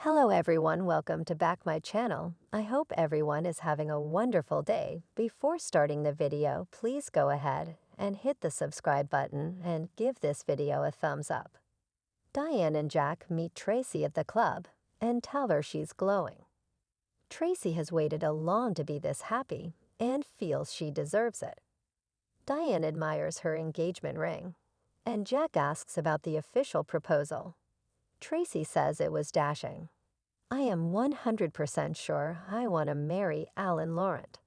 Hello everyone, welcome to back my channel. I hope everyone is having a wonderful day. Before starting the video, please go ahead and hit the subscribe button and give this video a thumbs up. Diane and Jack meet Tracy at the club and tell her she's glowing. Tracy has waited long to be this happy and feels she deserves it. Diane admires her engagement ring, and Jack asks about the official proposal. Tracy says it was dashing. I am 100% sure I want to marry Alan Laurent.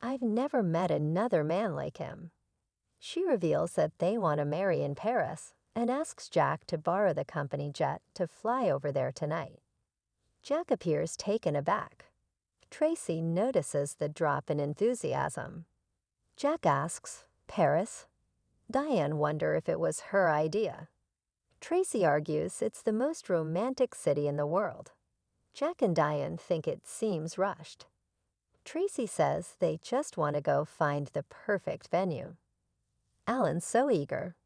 I've never met another man like him. She reveals that they want to marry in Paris and asks Jack to borrow the company jet to fly over there tonight. Jack appears taken aback. Tracy notices the drop in enthusiasm. Jack asks, "Paris?" Diane wonders if it was her idea. Tracy argues it's the most romantic city in the world. Jack and Diane think it seems rushed. Tracy says they just want to go find the perfect venue. Alan's so eager.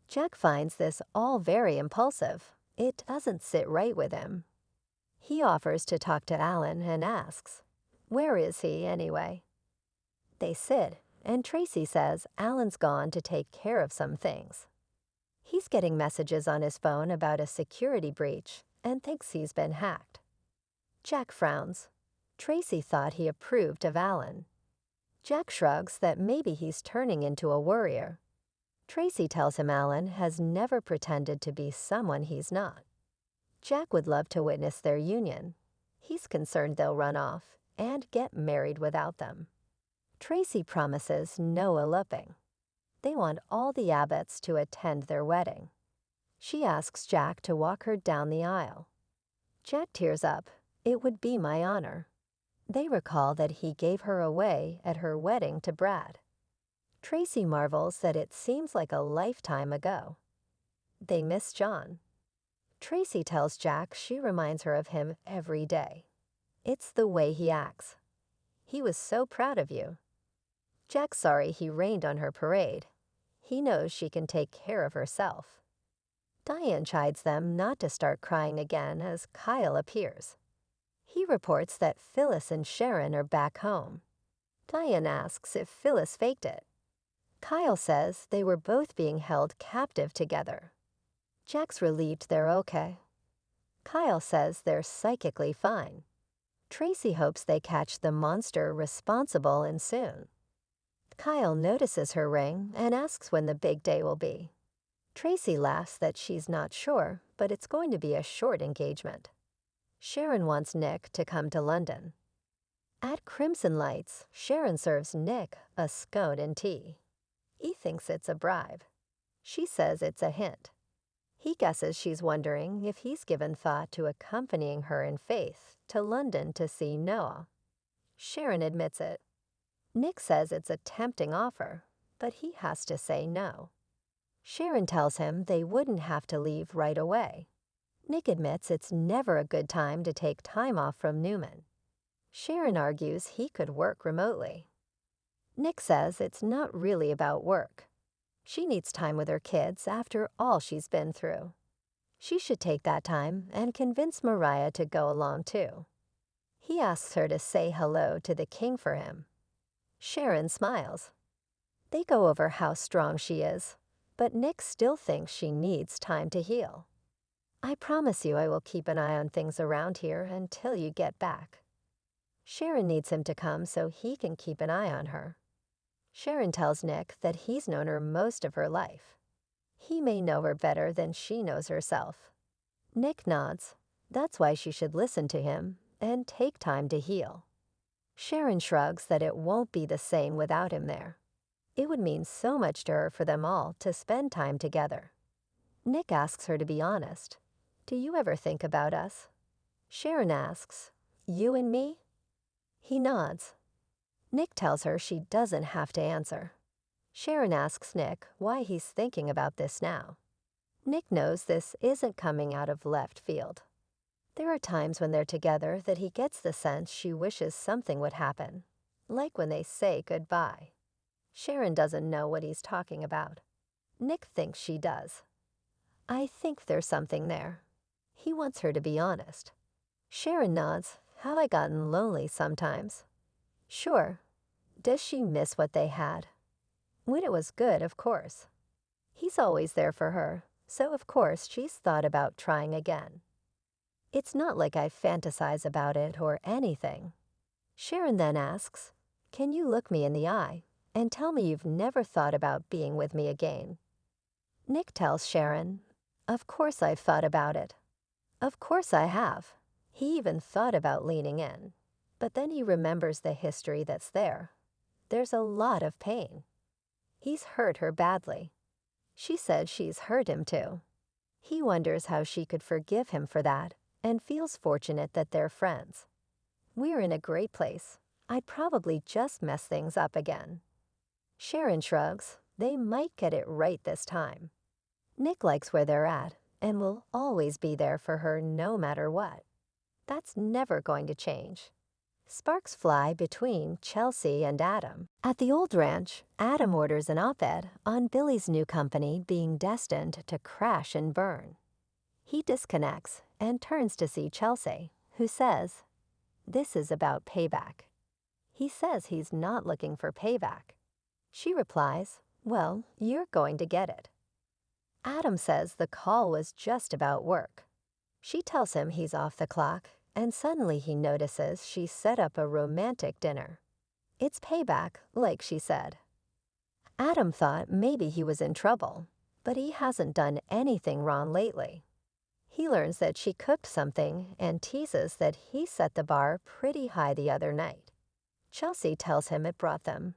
Jack finds this all very impulsive. It doesn't sit right with him. He offers to talk to Alan and asks, "Where is he anyway?" They sit, and Tracy says Alan's gone to take care of some things. He's getting messages on his phone about a security breach and thinks he's been hacked. Jack frowns. Tracy thought he approved of Alan. Jack shrugs that maybe he's turning into a worrier. Tracy tells him Alan has never pretended to be someone he's not. Jack would love to witness their union. He's concerned they'll run off and get married without them. Tracy promises no eloping. They want all the Abbotts to attend their wedding. She asks Jack to walk her down the aisle. Jack tears up. "It would be my honor." They recall that he gave her away at her wedding to Brad. Tracy marvels that it seems like a lifetime ago. They miss John. Tracy tells Jack she reminds her of him every day. It's the way he acts. "He was so proud of you." Jack's sorry he rained on her parade. He knows she can take care of herself. Diane chides them not to start crying again as Kyle appears. He reports that Phyllis and Sharon are back home. Diane asks if Phyllis faked it. Kyle says they were both being held captive together. Jack's relieved they're okay. Kyle says they're psychically fine. Tracy hopes they catch the monster responsible and soon. Kyle notices her ring and asks when the big day will be. Tracy laughs that she's not sure, but it's going to be a short engagement. Sharon wants Nick to come to London. At Crimson Lights, Sharon serves Nick a scone and tea. He thinks it's a bribe. She says it's a hint. He guesses she's wondering if he's given thought to accompanying her in faith to London to see Noah. Sharon admits it. Nick says it's a tempting offer, but he has to say no. Sharon tells him they wouldn't have to leave right away. Nick admits it's never a good time to take time off from Newman. Sharon argues he could work remotely. Nick says it's not really about work. She needs time with her kids after all she's been through. She should take that time and convince Mariah to go along too. He asks her to say hello to the king for him. Sharon smiles. They go over how strong she is, but Nick still thinks she needs time to heal. "I promise you I will keep an eye on things around here until you get back." Sharon needs him to come so he can keep an eye on her. Sharon tells Nick that he's known her most of her life. He may know her better than she knows herself. Nick nods. That's why she should listen to him and take time to heal. Sharon shrugs that it won't be the same without him there. It would mean so much to her for them all to spend time together. Nick asks her to be honest. "Do you ever think about us?" Sharon asks, "You and me?" He nods. Nick tells her she doesn't have to answer. Sharon asks Nick why he's thinking about this now. Nick knows this isn't coming out of left field. There are times when they're together that he gets the sense she wishes something would happen, like when they say goodbye. Sharon doesn't know what he's talking about. Nick thinks she does. I think there's something there. He wants her to be honest. Sharon nods. Have I gotten lonely sometimes? Sure. Does she miss what they had? When it was good, of course. He's always there for her, so of course she's thought about trying again. It's not like I fantasize about it or anything. Sharon then asks, can you look me in the eye and tell me you've never thought about being with me again? Nick tells Sharon, of course I've thought about it. Of course I have. He even thought about leaning in. But then he remembers the history that's there. There's a lot of pain. He's hurt her badly. She said she's hurt him too. He wonders how she could forgive him for that and feels fortunate that they're friends. We're in a great place. I'd probably just mess things up again. Sharon shrugs. They might get it right this time. Nick likes where they're at and will always be there for her no matter what. That's never going to change. Sparks fly between Chelsea and Adam. At the old ranch, Adam orders an op-ed on Billy's new company being destined to crash and burn. He disconnects and turns to see Chelsea, who says, "This is about payback." He says he's not looking for payback. She replies, "Well, you're going to get it." Adam says the call was just about work. She tells him he's off the clock, and suddenly he notices she set up a romantic dinner. It's payback, like she said. Adam thought maybe he was in trouble, but he hasn't done anything wrong lately. He learns that she cooked something and teases that he set the bar pretty high the other night. Chelsea tells him it brought them.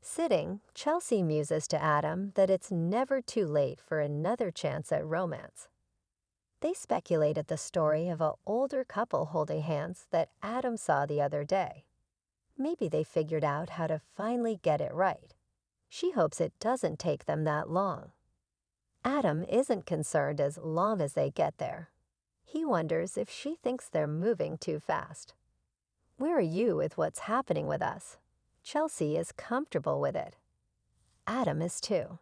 Sitting, Chelsea muses to Adam that it's never too late for another chance at romance. They speculated the story of an older couple holding hands that Adam saw the other day. Maybe they figured out how to finally get it right. She hopes it doesn't take them that long. Adam isn't concerned as long as they get there. He wonders if she thinks they're moving too fast. Where are you with what's happening with us? Chelsea is comfortable with it. Adam is too.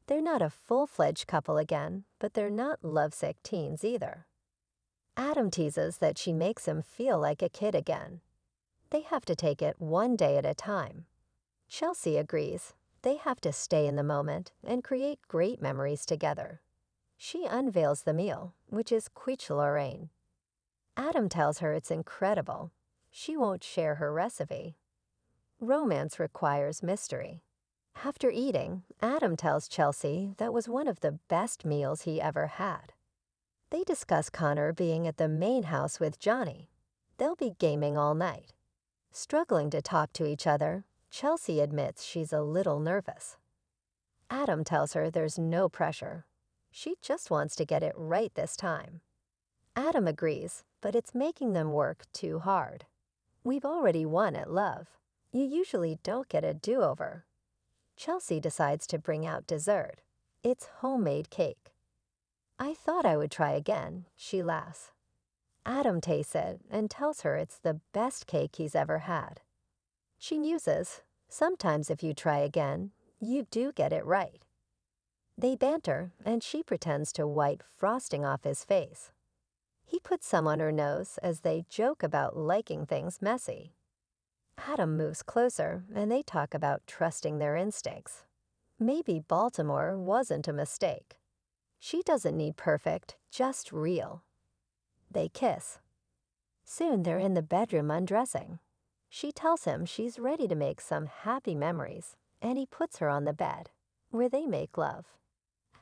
They're not a full-fledged couple again, but they're not lovesick teens either. Adam teases that she makes him feel like a kid again. They have to take it one day at a time. Chelsea agrees. They have to stay in the moment and create great memories together. She unveils the meal, which is quiche Lorraine. Adam tells her it's incredible. She won't share her recipe. Romance requires mystery. After eating, Adam tells Chelsea that was one of the best meals he ever had. They discuss Connor being at the main house with Johnny. They'll be gaming all night. Struggling to talk to each other, Chelsea admits she's a little nervous. Adam tells her there's no pressure. She just wants to get it right this time. Adam agrees, but it's making them work too hard. We've already won at love. You usually don't get a do-over. Chelsea decides to bring out dessert. It's homemade cake. I thought I would try again, she laughs. Adam tastes it and tells her it's the best cake he's ever had. She muses, sometimes if you try again, you do get it right. They banter, and she pretends to wipe frosting off his face. He puts some on her nose as they joke about liking things messy. Adam moves closer, and they talk about trusting their instincts. Maybe Baltimore wasn't a mistake. She doesn't need perfect, just real. They kiss. Soon they're in the bedroom undressing. She tells him she's ready to make some happy memories, and he puts her on the bed, where they make love.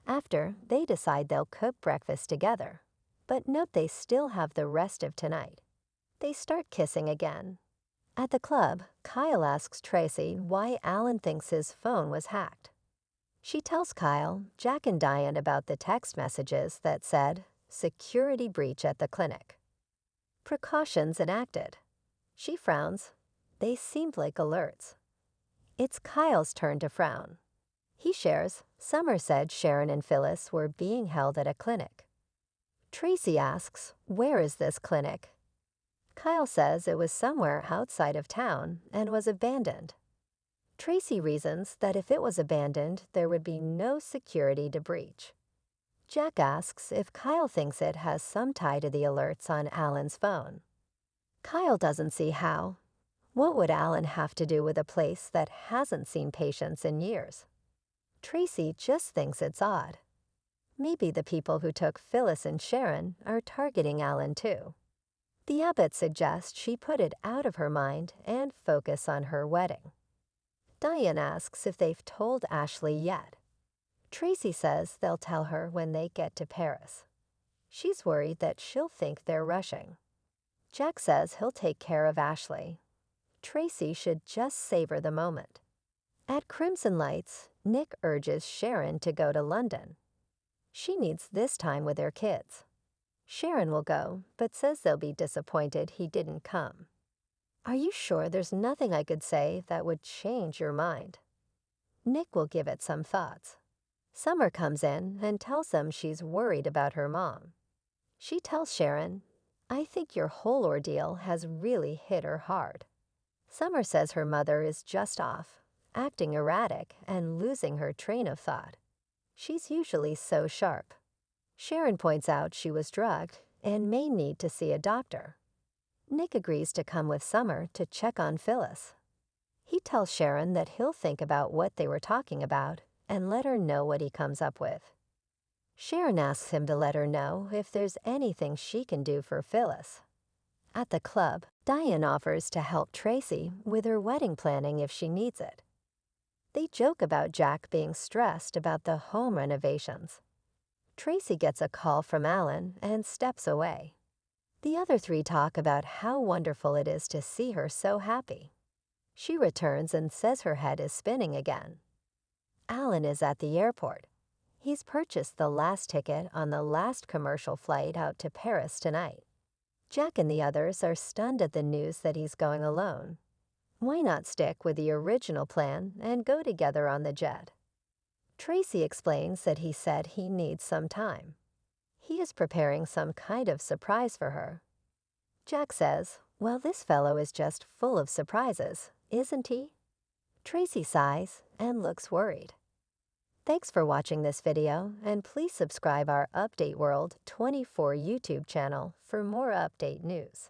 After, they decide they'll cook breakfast together, but note they still have the rest of tonight. They start kissing again. At the club, Kyle asks Tracy why Alan thinks his phone was hacked. She tells Kyle, Jack and Diane about the text messages that said, "Security breach at the clinic." Precautions enacted. She frowns. They seemed like alerts. It's Kyle's turn to frown. He shares, Summer said Sharon and Phyllis were being held at a clinic. Tracy asks, where is this clinic? Kyle says it was somewhere outside of town and was abandoned. Tracy reasons that if it was abandoned, there would be no security to breach. Jack asks if Kyle thinks it has some tie to the alerts on Alan's phone. Kyle doesn't see how. What would Alan have to do with a place that hasn't seen patients in years? Tracy just thinks it's odd. Maybe the people who took Phyllis and Sharon are targeting Alan too. The abbot suggests she put it out of her mind and focus on her wedding. Diane asks if they've told Ashley yet. Tracy says they'll tell her when they get to Paris. She's worried that she'll think they're rushing. Jack says he'll take care of Ashley. Tracy should just savor the moment. At Crimson Lights, Nick urges Sharon to go to London. She needs this time with her kids. Sharon will go, but says they'll be disappointed he didn't come. Are you sure there's nothing I could say that would change your mind? Nick will give it some thoughts. Summer comes in and tells them she's worried about her mom. She tells Sharon, "I think your whole ordeal has really hit her hard." Summer says her mother is just off, acting erratic and losing her train of thought. She's usually so sharp. Sharon points out she was drugged and may need to see a doctor. Nick agrees to come with Summer to check on Phyllis. He tells Sharon that he'll think about what they were talking about and let her know what he comes up with. Sharon asks him to let her know if there's anything she can do for Phyllis. At the club, Diane offers to help Tracy with her wedding planning if she needs it. They joke about Jack being stressed about the home renovations. Tracy gets a call from Alan and steps away. The other three talk about how wonderful it is to see her so happy. She returns and says her head is spinning again. Alan is at the airport. He's purchased the last ticket on the last commercial flight out to Paris tonight. Jack and the others are stunned at the news that he's going alone. Why not stick with the original plan and go together on the jet? Tracy explains that he said he needs some time. He is preparing some kind of surprise for her. Jack says, "Well, this fellow is just full of surprises, isn't he?" Tracy sighs and looks worried. Thanks for watching this video, and please subscribe our Update World 24 YouTube channel for more update news.